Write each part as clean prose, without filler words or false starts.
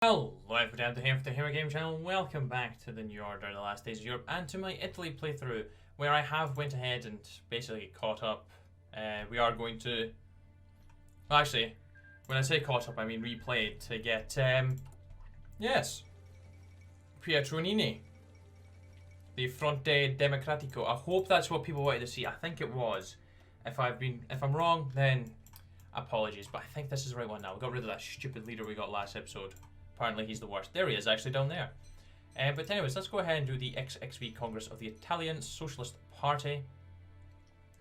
Hello everybody, I'm the HOI4 Game channel. Welcome back to the New Order, the Last Days of Europe, and to my Italy playthrough, where I have went ahead and basically caught up. We are going to... Well, actually, when I say caught up, I mean replayed to get, yes, Pietro Nenni, the Fronte Democratico. I hope that's what people wanted to see. I think it was. If I'm wrong, then apologies, but I think this is the right one now. We got rid of that stupid leader we got last episode. Apparently he's the worst. There he is, actually, down there. But anyways, let's go ahead and do the XXV Congress of the Italian Socialist Party.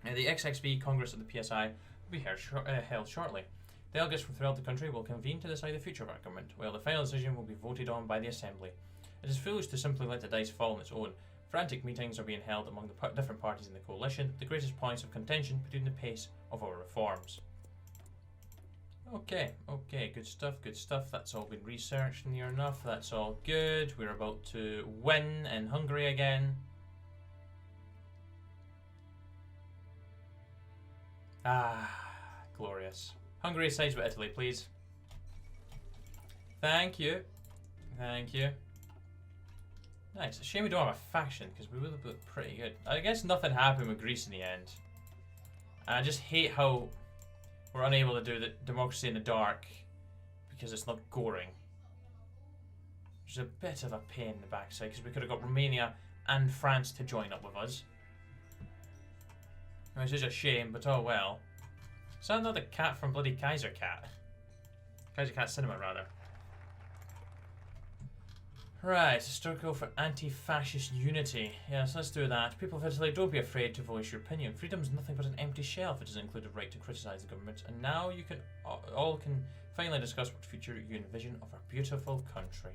The XXV Congress of the PSI will be held shortly. Delegates from throughout the country will convene to decide the future of our government, while the final decision will be voted on by the Assembly. It is foolish to simply let the dice fall on its own. Frantic meetings are being held among the different parties in the coalition, the greatest points of contention between the pace of our reforms. Okay, good stuff. That's all been researched near enough. That's all good. We're about to win in Hungary again. Ah, glorious. Hungary sides with Italy, please. Thank you. Thank you. Nice. A shame we don't have a faction, because we would have been pretty good. I guess nothing happened with Greece in the end. And I just hate how we're unable to do the democracy in the dark because it's not goring. Which is a bit of a pain in the backside, because we could have got Romania and France to join up with us. Which is a shame, but oh well. Is that not the cat from bloody Kaiser Cat? Kaiser Cat Cinema, rather. Right, historical for anti-fascist unity. Yes, let's do that. People of Italy, don't be afraid to voice your opinion. Freedom is nothing but an empty shell if it doesn't include the right to criticise the government. And now you can all can finally discuss what future you envision of our beautiful country.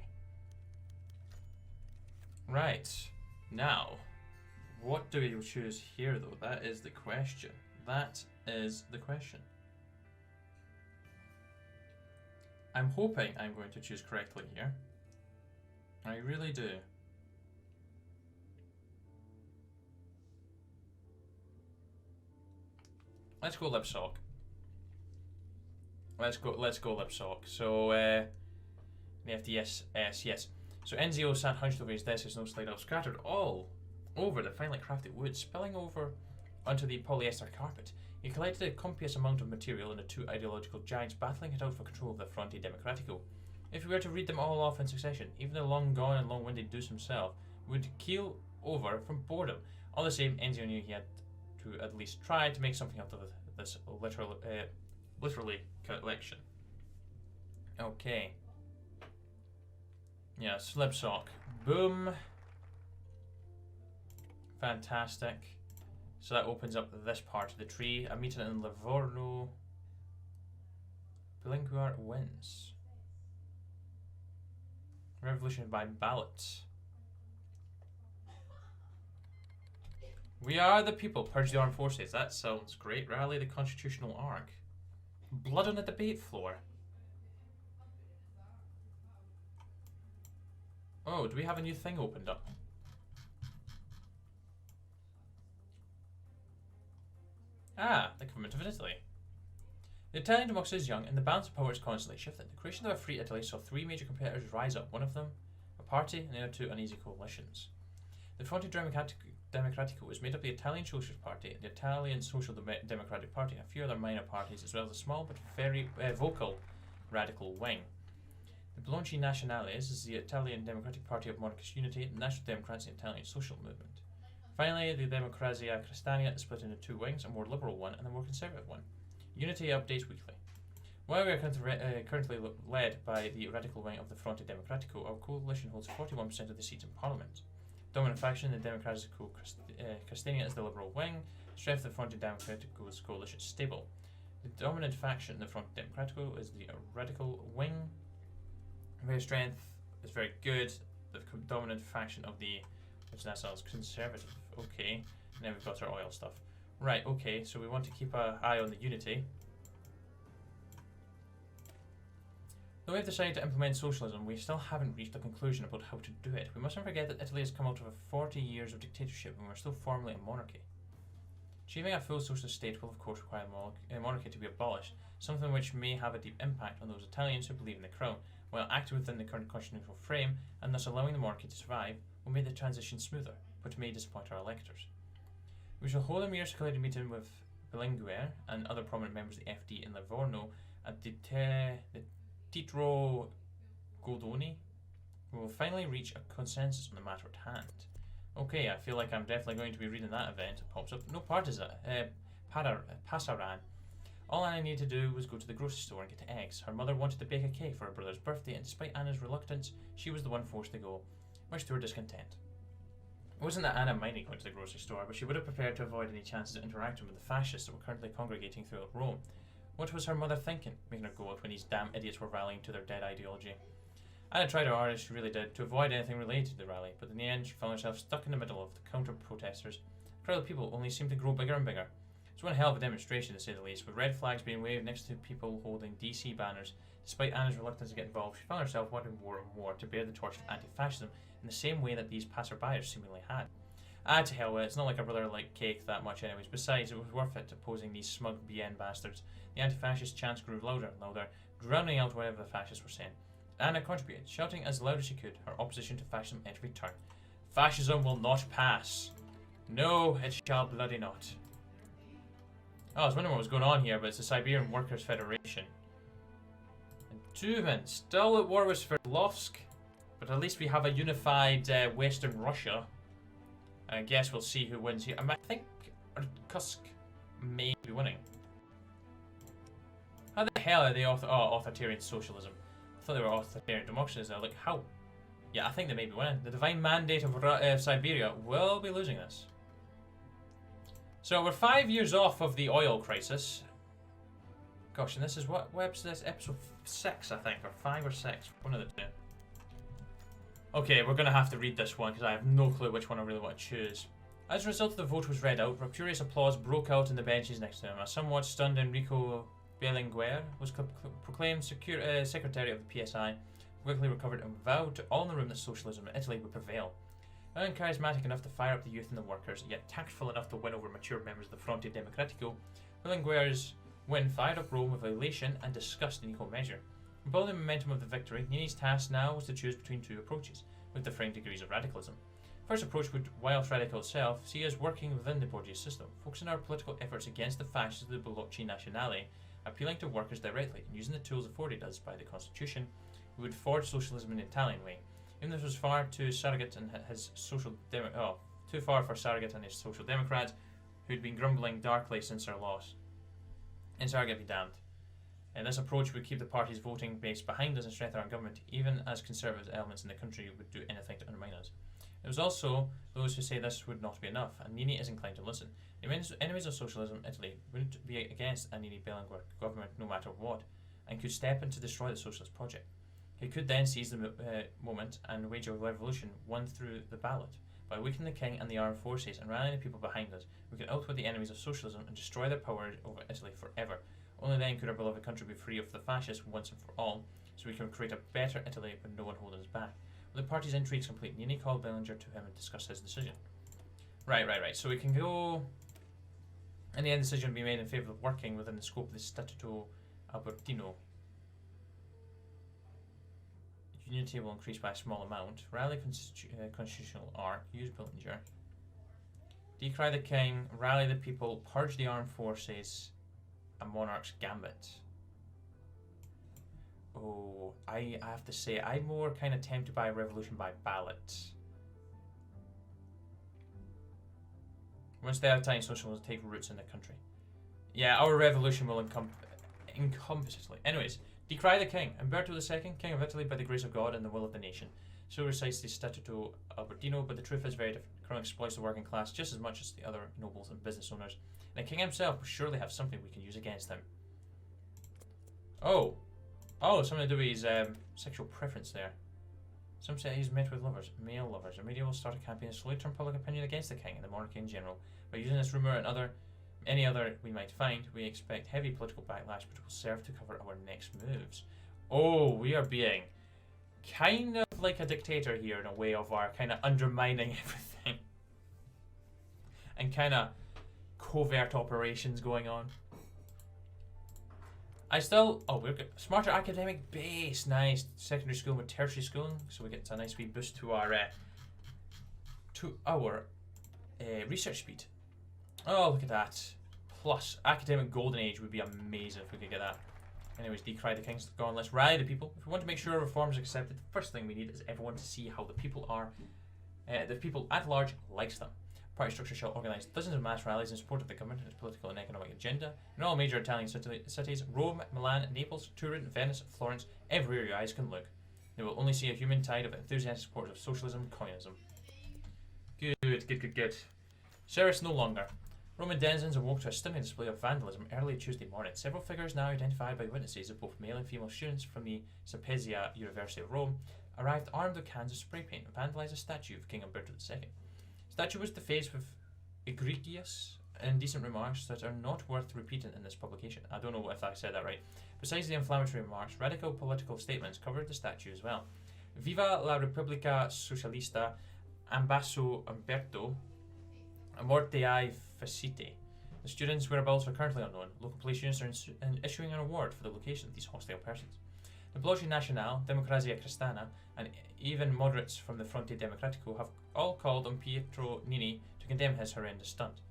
Right, now, what do we choose here though? That is the question. That is the question. I'm hoping I'm going to choose correctly here. I really do. Let's go Lipsock. Let's go Lipsock. So the FDS yes. So NZO sat hunched over his desk, his nose slid up, scattered all over the finely crafted wood, spilling over onto the polyester carpet. He collected a copious amount of material in the two ideological giants battling it out for control of the Fronte Democratico. If we were to read them all off in succession, even the long-gone and long-winded Deuce himself would keel over from boredom. All the same, Enzio knew he had to at least try to make something out of this literally collection. Okay. Yeah, Slipsock. Boom. Fantastic. So that opens up this part of the tree. A meeting in Livorno. Bellinguer wins. Revolution by ballot. We are the people. Purge the armed forces. That sounds great. Rally the constitutional arc. Blood on the debate floor. Oh, do we have a new thing opened up? Ah, the government of Italy. The Italian democracy is young and the balance of power is constantly shifting. The creation of a free Italy saw three major competitors rise up, one of them a party and the other two uneasy coalitions. The Fronte Democratico was made up of the Italian Socialist Party, the Italian Social Democratic Party, and a few other minor parties, as well as a small but very vocal radical wing. The Bologna Nationales is the Italian Democratic Party of monarchist unity, the National Democrats and the Italian Social Movement. Finally, the Democrazia Cristiana is split into two wings, a more liberal one and a more conservative one. Unity updates weekly. While we are currently led by the radical wing of the Fronte Democratico, our coalition holds 41% of the seats in Parliament. Dominant faction in the Democratico Cristiana is the liberal wing. Strength of the Fronte Democratico's coalition is stable. The dominant faction in the Fronte Democratico is the radical wing. Their strength is very good. The dominant faction of the which now sounds conservative. Okay, and then we've got our oil stuff. Right, okay, so we want to keep an eye on the unity. Though we have decided to implement socialism, we still haven't reached a conclusion about how to do it. We mustn't forget that Italy has come out of 40 years of dictatorship and we're still formally a monarchy. Achieving a full socialist state will of course require monarchy to be abolished, something which may have a deep impact on those Italians who believe in the crown. while acting within the current constitutional frame and thus allowing the monarchy to survive, will make the transition smoother, but may disappoint our electors. We shall hold a mere secluded meeting with Bellinguer and other prominent members of the FD in Livorno at the Titro Goldoni. We will finally reach a consensus on the matter at hand. Okay, I feel like I'm definitely going to be reading that event. It pops up. No partisan. Pasaran. All Anna needed to do was go to the grocery store and get eggs. Her mother wanted to bake a cake for her brother's birthday, and despite Anna's reluctance, she was the one forced to go, much to her discontent. It wasn't that Anna minded going to the grocery store, but she would have prepared to avoid any chances of interacting with the fascists that were currently congregating throughout Rome. What was her mother thinking, making her go out when these damn idiots were rallying to their dead ideology? Anna tried her hardest, she really did, to avoid anything related to the rally, but in the end she found herself stuck in the middle of the counter-protesters. The crowd of people only seemed to grow bigger and bigger. It was one hell of a demonstration, to say the least, with red flags being waved next to people holding DC banners. Despite Anna's reluctance to get involved, she found herself wanting more and more to bear the torch of anti-fascism in the same way that these passerbyers seemingly had. To hell with it, it's not like her brother liked cake that much anyways. Besides, it was worth it opposing these smug BN bastards. The anti-fascist chants grew louder and louder, drowning out whatever the fascists were saying. Anna contributed, shouting as loud as she could her opposition to fascism at every turn. Fascism will not pass. No, it shall bloody not. Oh, I was wondering what was going on here, but it's the Siberian Workers' Federation. And Tumen, still at war with Sverdlovsk, but at least we have a unified Western Russia. I guess we'll see who wins here. I think Kusk may be winning. How the hell are they authoritarian socialism? I thought they were authoritarian democracies. They're like, how? Yeah, I think they may be winning. The divine mandate of Siberia will be losing this. So we're 5 years off of the oil crisis. Gosh, and this is what episode is this? Episode 6, I think, or 5 or 6. One of the two. Okay, we're going to have to read this one because I have no clue which one I really want to choose. As a result of the vote was read out, rapturous applause broke out in the benches next to him. A somewhat stunned Enrico Bellinguer was proclaimed secretary of the PSI, quickly recovered and vowed to all in the room that socialism in Italy would prevail. Uncharismatic enough to fire up the youth and the workers, yet tactful enough to win over mature members of the Fronte Democratico, Bellinguer's win fired up Rome with elation and disgust in equal measure. Building the momentum of the victory, Nenni's task now was to choose between two approaches, with differing degrees of radicalism. The first approach would, whilst radical itself, see us working within the Borgia system, focusing our political efforts against the fascists of the Bellocci Nazionale, appealing to workers directly, and using the tools afforded us by the Constitution, we would forge socialism in the Italian way. Even this was far too surrogate and his too far for Surrogate and his social democrats, who'd been grumbling darkly since their loss. And Surrogate be damned. And this approach would keep the party's voting base behind us and strengthen our government, even as conservative elements in the country would do anything to undermine us. There was also those who say this would not be enough, and Nenni is inclined to listen. The enemies of socialism in Italy wouldn't be against a Nenni Bellinguer government no matter what, and could step in to destroy the socialist project. He could then seize the moment and wage a revolution won through the ballot. By weakening the king and the armed forces and rallying the people behind us, we could outwit the enemies of socialism and destroy their power over Italy forever. Only then could our beloved country be free of the fascists once and for all, so we can create a better Italy with no one holding us back. With the party's intrigues complete, Nenni called Bellinger to him and discussed his decision. Right. So we can go... In the end, the decision will be made in favour of working within the scope of the Statuto Albertino. Unity will increase by a small amount. Rally constitutional arc. Use Bellinger. Decry the king. Rally the people. Purge the armed forces. A monarch's gambit. Oh, I have to say, I'm more kind of tempted by a revolution by ballot. Once the Italian socialism take roots in the country. Yeah, our revolution will encompass Italy. Anyways, decry the king. Umberto II, king of Italy by the grace of God and the will of the nation. So recites the Statuto Albertino, but the truth is very different. Crown exploits the working class just as much as the other nobles and business owners. And the king himself will surely have something we can use against him. Oh, something to do with his sexual preference there. Some say he's met with lovers, male lovers. The media will start a campaign to slowly turn public opinion against the king and the monarchy in general. By using this rumour and any other we might find, we expect heavy political backlash, which will serve to cover our next moves. Oh, we are being kind of like a dictator here in a way of our kind of undermining everything. And kind of covert operations going on. I still... Oh, we're good. Smarter academic base. Nice. Secondary school with tertiary schooling. So we get a nice wee boost to our... research speed. Oh, look at that. Plus, academic golden age would be amazing if we could get that. Anyways, decry the kings. Go on, let's rally the people. If we want to make sure reforms are accepted, the first thing we need is everyone to see how the people are... the people at large likes them. Party structure shall organise dozens of mass rallies in support of the government and its political and economic agenda in all major Italian cities, Rome, Milan, Naples, Turin, Venice, Florence, everywhere your eyes can look. They will only see a human tide of enthusiastic supporters of socialism and communism. Good. Sheriffs no longer. Roman denizens awoke to a stunning display of vandalism early Tuesday morning. Several figures now identified by witnesses of both male and female students from the Sapienza University of Rome arrived armed with cans of spray paint and vandalised a statue of King Umberto II. The statue was defaced with egregious and indecent remarks that are not worth repeating in this publication. I don't know if I said that right. Besides the inflammatory remarks, radical political statements covered the statue as well. Viva la Repubblica Socialista, Ambasso Umberto, Morte ai Fascisti. The students' whereabouts are currently unknown. Local police units are issuing an award for the location of these hostile persons. The Bloc National, Democrazia Cristiana, and even moderates from the Fronte Democratico have all called on Pietro Nenni to condemn his horrendous stunt.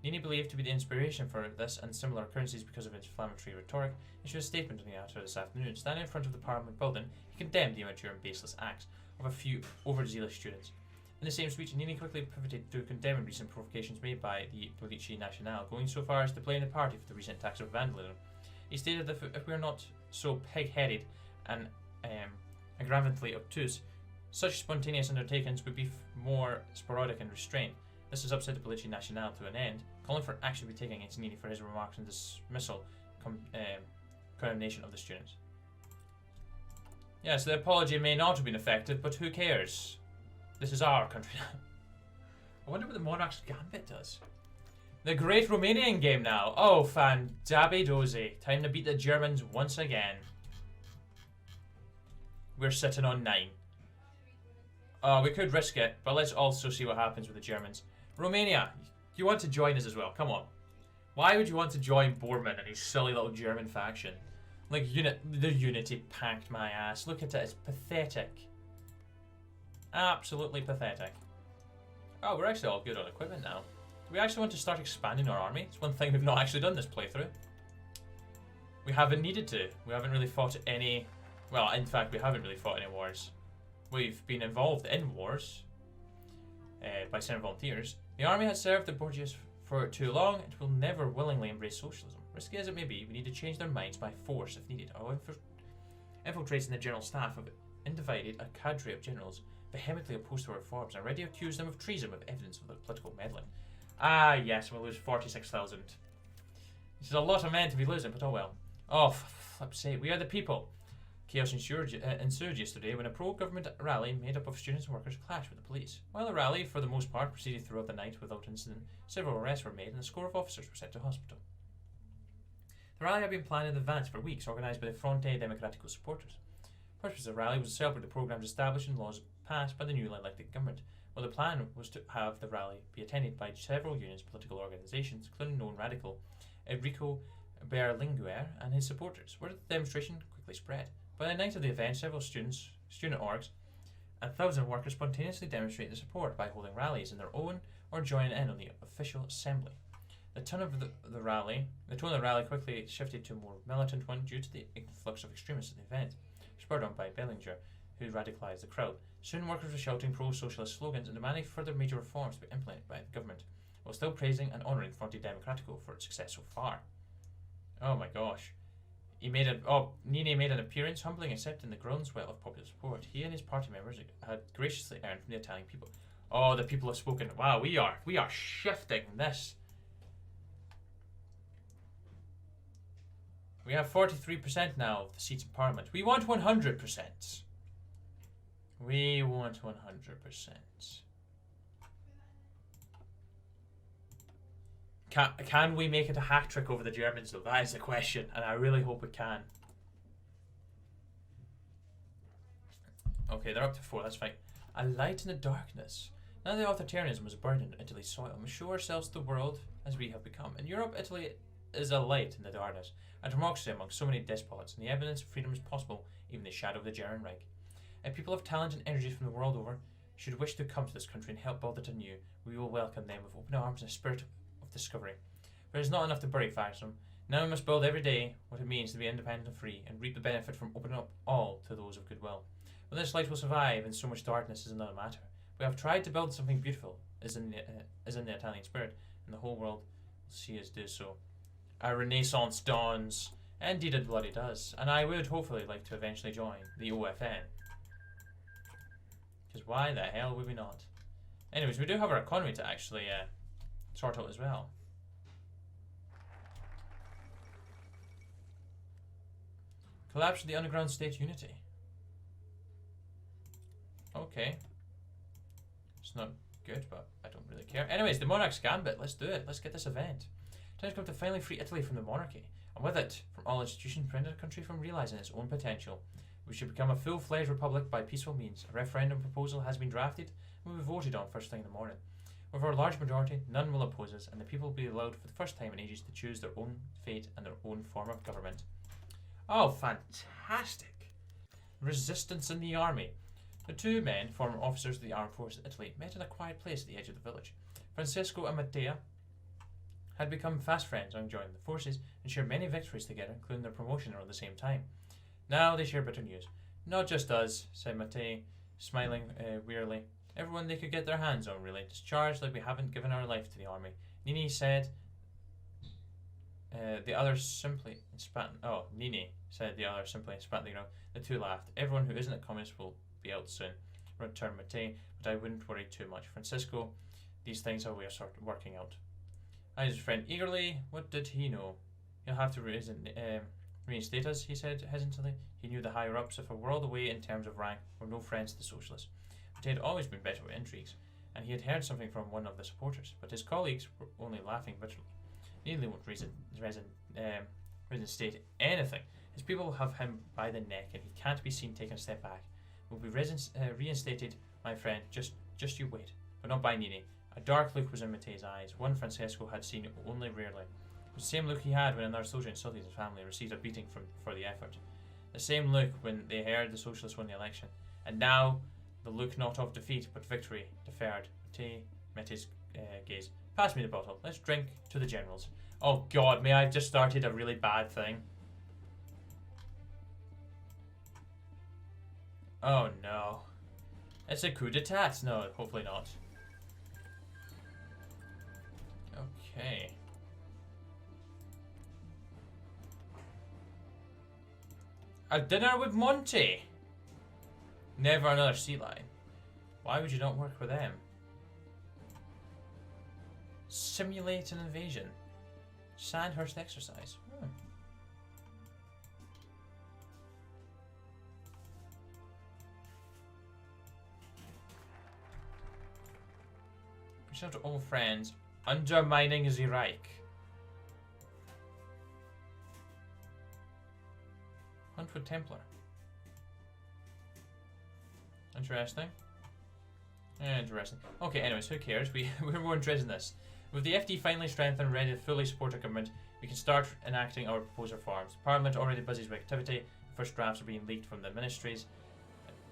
Nenni, believed to be the inspiration for this and similar occurrences because of his inflammatory rhetoric, issued a statement on the Twitter this afternoon. Standing in front of the Parliament building, he condemned the immature and baseless acts of a few overzealous students. In the same speech, Nenni quickly pivoted to condemning recent provocations made by the Bloc National, going so far as to blame the party for the recent attacks of vandalism. He stated that if we are not so pig-headed and aggravantly obtuse, such spontaneous undertakings would be more sporadic and restrained. This has upset the Bloc National to an end, calling for action to be taken against Nenni for his remarks and dismissal condemnation of the students. Yes, the apology may not have been effective, but who cares? This is our country now. I wonder what the monarch's gambit does. The great Romanian game now. Oh, fandabidozy. Time to beat the Germans once again. We're sitting on 9. We could risk it, but let's also see what happens with the Germans. Romania, you want to join us as well? Come on. Why would you want to join Bormann and his silly little German faction? Like, the Unity packed my ass. Look at it, it's pathetic. Absolutely pathetic. Oh, we're actually all good on equipment now. Do we actually want to start expanding our army? It's one thing we've not actually done this playthrough. We haven't needed to. We haven't really fought any... Well, in fact, we haven't really fought any wars. We've been involved in wars by sending volunteers. The army has served the Borgias for too long and will never willingly embrace socialism. Risky as it may be, we need to change their minds by force if needed. Our infiltrates in the general staff have indivited a cadre of generals vehemently opposed to our reforms and already accused them of treason with evidence of their political meddling. Ah, yes, we'll lose 46,000. This is a lot of men to be losing, but oh well. Oh, for flip's sake, we are the people. Chaos ensued yesterday when a pro-government rally made up of students and workers clashed with the police. While the rally, for the most part, proceeded throughout the night without incident, several arrests were made and a score of officers were sent to hospital. The rally had been planned in advance for weeks, organised by the Fronte Democratico supporters. The purpose of the rally was to celebrate the programmes established and laws passed by the newly elected government, while the plan was to have the rally be attended by several unions, political organisations, including known radical Enrico Berlinguer and his supporters. Word of the demonstration quickly spread. By the night of the event, several student orgs and 1,000 workers spontaneously demonstrated their support by holding rallies in their own or joining in on the official assembly. The tone of the rally quickly shifted to a more militant one due to the influx of extremists at the event, spurred on by Bellinguer, who radicalised the crowd. Soon workers were shouting pro-socialist slogans and demanding further major reforms to be implemented by the government, while still praising and honouring Fronte Democratico for its success so far. Oh my gosh. Nenni made an appearance, humbly accepting the groundswell of popular support he and his party members had graciously earned from the Italian people. Oh, the people have spoken. Wow, we are shifting this. We have 43% now of the seats in Parliament. We want 100%. We want 100%. Can we make it a hat trick over the Germans though? That is the question, and I really hope we can. Okay, they're up to 4, that's fine. A light in the darkness. Now that authoritarianism was a burden on Italy's soil, we show ourselves to the world as we have become. In Europe, Italy is a light in the darkness, a democracy among so many despots, and the evidence of freedom is possible, even in the shadow of the German Reich. If people of talent and energy from the world over should wish to come to this country and help build it anew, we will welcome them with open arms and a spirit of discovery. But it is not enough to bury fascism. Now we must build every day what it means to be independent and free, and reap the benefit from opening up all to those of goodwill. Whether this light will survive in so much darkness is another matter. We have tried to build something beautiful, as in the Italian spirit, and the whole world will see us do so. A renaissance dawns. Indeed it bloody does, and I would hopefully like to eventually join the OFN. Because why the hell would we not? Anyways, we do have our economy to actually sort out as well. Collapse of the underground state unity. Okay. It's not good, but I don't really care. Anyways, the monarch's gambit. Let's do it. Let's get this event. Time to come to finally free Italy from the monarchy, and with it, from all institutions, prevent the country from realising its own potential. We should become a full-fledged republic by peaceful means. A referendum proposal has been drafted and will be voted on first thing in the morning. With our large majority, none will oppose us, and the people will be allowed for the first time in ages to choose their own fate and their own form of government. Oh, fantastic! Resistance in the army. The two men, former officers of the armed forces of Italy, met in a quiet place at the edge of the village. Francesco and Mattea had become fast friends on joining the forces and shared many victories together, including their promotion around the same time. Now they share bitter news. Not just us, said Mattea, smiling wearily. Everyone they could get their hands on, really. Discharged like we haven't given our life to the army. Nenni said the other simply spat. Oh, Nenni said the other simply spat the ground. The two laughed. Everyone who isn't a communist will be out soon, returned Mattea, but I wouldn't worry too much. Francisco, these things are we are sort of working out. Eyed his friend eagerly. What did he know? He'll have to reinstate us, he said hesitantly. He knew the higher-ups, if a world away in terms of rank, were no friends to the Socialists. But he had always been better with intrigues, and he had heard something from one of the supporters, but his colleagues were only laughing bitterly. Nearly won't reinstate anything. His people have him by the neck, and he can't be seen taking a step back. Will be reinstated, my friend, just you wait. But not by Nenni. A dark look was in Mattea's eyes, one Francesco had seen only rarely. It was the same look he had when another soldier insulted his family and received a beating for the effort. The same look when they heard the Socialists won the election. And now, the look not of defeat, but victory, deferred. Mattea met his gaze. Pass me the bottle. Let's drink to the generals. Oh God, may I have just started a really bad thing? Oh no. It's a coup d'etat. No, hopefully not. Okay. A dinner with Monty. Never another sea lion. Why would you not work with them? Simulate an invasion. Sandhurst exercise. Reach out to old friends. Undermining the Reich. Hunt for Templar. Interesting. Interesting. Okay, anyways, who cares? We're more interested in this. With the FD finally strengthened and ready to fully support our government, we can start enacting our proposed reforms. Parliament already busy with activity. The first drafts are being leaked from the ministries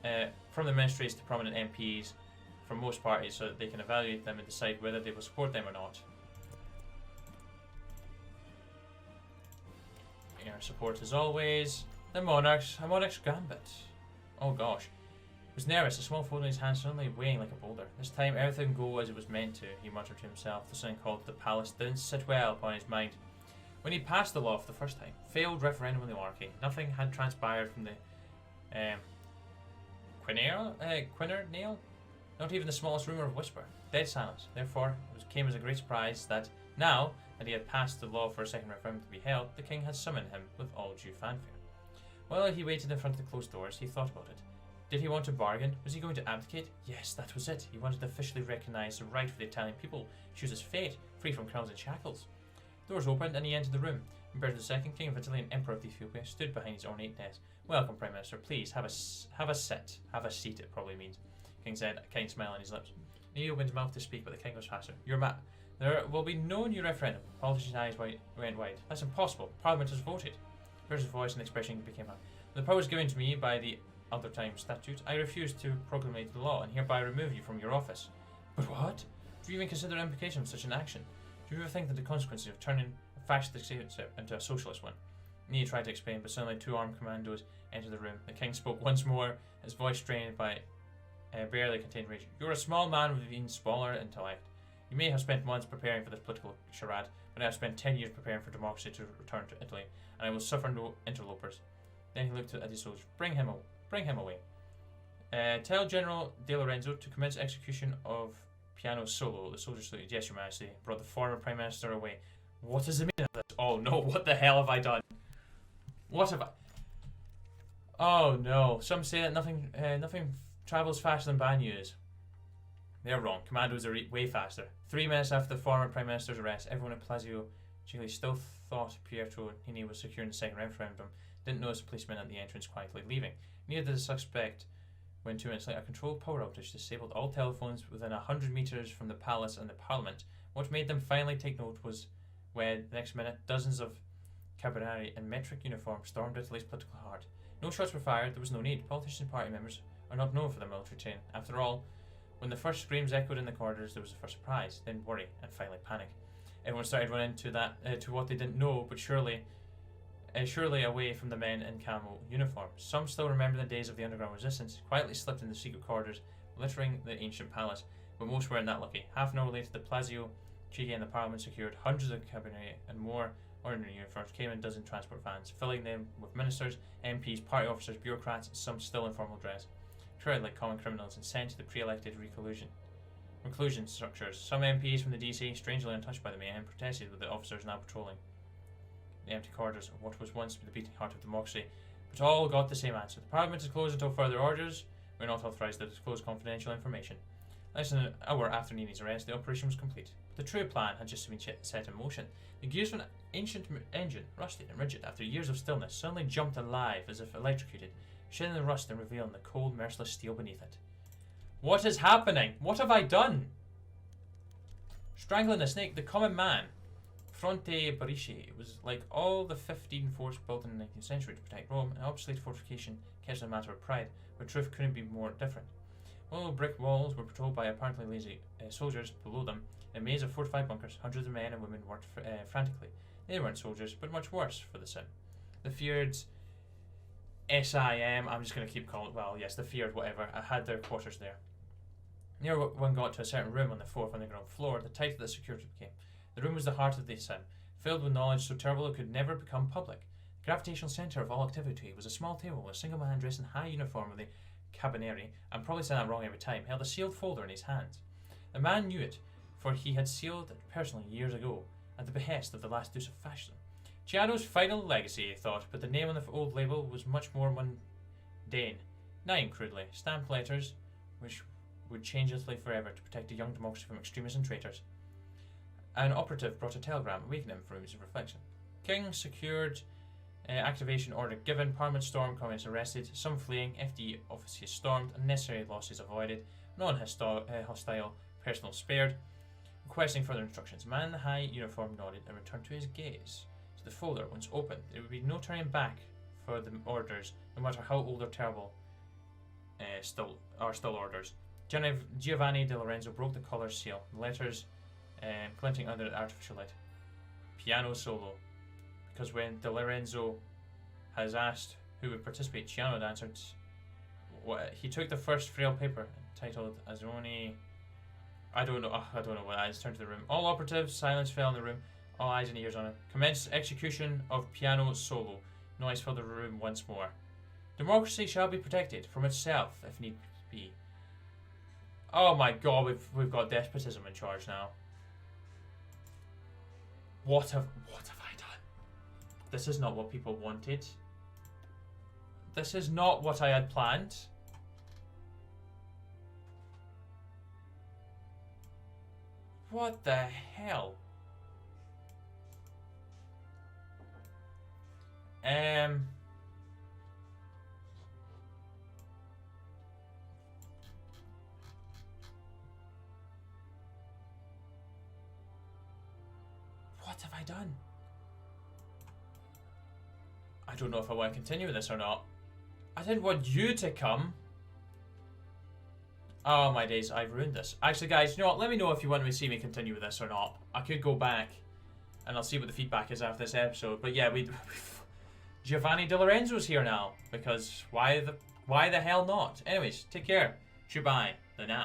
to prominent MPs from most parties so that they can evaluate them and decide whether they will support them or not. Our support as always. A monarch's gambit. Oh gosh. He was nervous, a small phone in his hand suddenly weighing like a boulder. This time everything would go as it was meant to, he muttered to himself. The something called the palace didn't sit well upon his mind. When he passed the law for the first time, failed referendum on the monarchy, nothing had transpired from the Quinernale? Not even the smallest rumour of whisper. Dead silence. Therefore, it came as a great surprise that, now that he had passed the law for a second referendum to be held, the king had summoned him with all due fanfare. While he waited in front of the closed doors, he thought about it. Did he want to bargain? Was he going to abdicate? Yes, that was it. He wanted to officially recognise the right for the Italian people to choose his fate, free from crowns and shackles. Doors opened and he entered the room. Umberto II, King of Italy and Emperor of Ethiopia, stood behind his ornate desk. Welcome, Prime Minister. Please, have a seat, it probably means. King said, a kind smile on his lips. He opened his mouth to speak, but the king was faster. The There will be no new referendum. Politicians' eyes went wide. That's impossible. Parliament has voted. Pierce's voice and expression became loud. The powers given to me by the other time statute, I refuse to proclamate the law and hereby remove you from your office. But what? Do you even consider the implication of such an action? Do you ever think that the consequences of turning a fascist dictatorship into a socialist one? Nenni tried to explain, but suddenly 2 armed commandos entered the room. The king spoke once more, his voice strained by barely contained rage. You're a small man with an even smaller intellect. You may have spent months preparing for this political charade, but I have spent 10 years preparing for democracy to return to Italy, and I will suffer no interlopers. Then he looked at his soldiers. Bring him away. Tell General De Lorenzo to commence execution of Piano Solo. The soldier saluted. Yes, Your Majesty. Brought the former Prime Minister away. What is the meaning of this? Oh no, what the hell have I done? What have I... Oh no, some say that nothing travels faster than bad news. They're wrong. Commandos are way faster. 3 minutes after the former Prime Minister's arrest, everyone at Palazzo Chigi still thought Pietro Nenni was securing the second referendum. Didn't notice a policeman at the entrance quietly leaving. Neither did the suspect when 2 minutes later a controlled power outage disabled all telephones within 100 metres from the palace and the parliament. What made them finally take note was when, the next minute, dozens of carabinieri in metric uniform stormed Italy's political heart. No shots were fired, there was no need. Politicians and party members are not known for their military training. After all, when the first screams echoed in the corridors, there was a first surprise, then worry, and finally panic. Everyone started running to what they didn't know, but surely away from the men in camo uniforms. Some still remember the days of the underground resistance, quietly slipped in the secret corridors, littering the ancient palace, but most weren't that lucky. Half an hour later, the Palazzo Chigi and the Parliament secured hundreds of cabinet and more ordinary uniforms came in dozen transport vans, filling them with ministers, MPs, party officers, bureaucrats, and some still in formal dress, treated like common criminals and sent to the pre-elected reclusion structures. Some MPs from the DC, strangely untouched by the mayhem, protested with the officers now patrolling the empty corridors of what was once the beating heart of democracy, but all got the same answer. The Parliament is closed until further orders. We are not authorised to disclose confidential information. Less than an hour after Nenni's arrest, the operation was complete. The true plan had just been set in motion. The gears of an ancient engine, rusted and rigid after years of stillness, suddenly jumped alive as if electrocuted, shedding the rust and revealing the cold, merciless steel beneath it. What is happening? What have I done? Strangling a snake, the common man, Fronte Barici, was like all the 15 forts built in the 19th century to protect Rome, an obsolete fortification kept as a matter of pride, where truth couldn't be more different. Although brick walls were patrolled by apparently lazy soldiers below them, in a maze of fortified bunkers, hundreds of men and women worked frantically. They weren't soldiers, but much worse for the sim. The feared SIM, I'm just going to keep calling it, well, yes, the feared whatever, had their quarters there. Near one got to a certain room on the 4th underground floor, the tighter the security became. The room was the heart of the sim, filled with knowledge so terrible it could never become public. The gravitational centre of all activity was a small table with a single man dressed in high uniform of the Cabineri, I'm probably saying that wrong every time, held a sealed folder in his hands. The man knew it, for he had sealed it personally years ago, at the behest of the last deuce of fascism. Chiaro's final legacy, he thought, but the name on the old label was much more mundane. 9, crudely, stamped letters, which would change Italy forever to protect a young democracy from extremists and traitors. An operative brought a telegram, awakening him from his reflection. King secured activation order given, Parliament stormed, communists arrested, some fleeing, FD offices stormed, unnecessary losses avoided, non-hostile personnel spared, requesting further instructions. Man in the high uniform nodded and returned to his gaze. To the folder, once opened, there would be no turning back for the orders, no matter how old or terrible still orders. Giovanni De Lorenzo broke the collar seal, the letters glinting under the artificial light. Piano Solo. Because when De Lorenzo has asked who would participate, Ciano had answered. He took the first frail paper titled Azoni. I don't know what that is. Turned to the room. All operatives, silence fell in the room. All eyes and ears on it. Commence execution of Piano Solo. Noise filled the room once more. Democracy shall be protected from itself, if need be. Oh my god, we've got despotism in charge now. What have I done? This is not what people wanted. This is not what I had planned. What the hell? What have I done? I don't know if I want to continue with this or not. I didn't want you to come. Oh my days, I've ruined this. Actually guys, you know what, let me know if you want to see me continue with this or not. I could go back and I'll see what the feedback is after this episode. But yeah, Giovanni Di Lorenzo's here now. Because why the hell not? Anyways, take care. Goodbye. The now.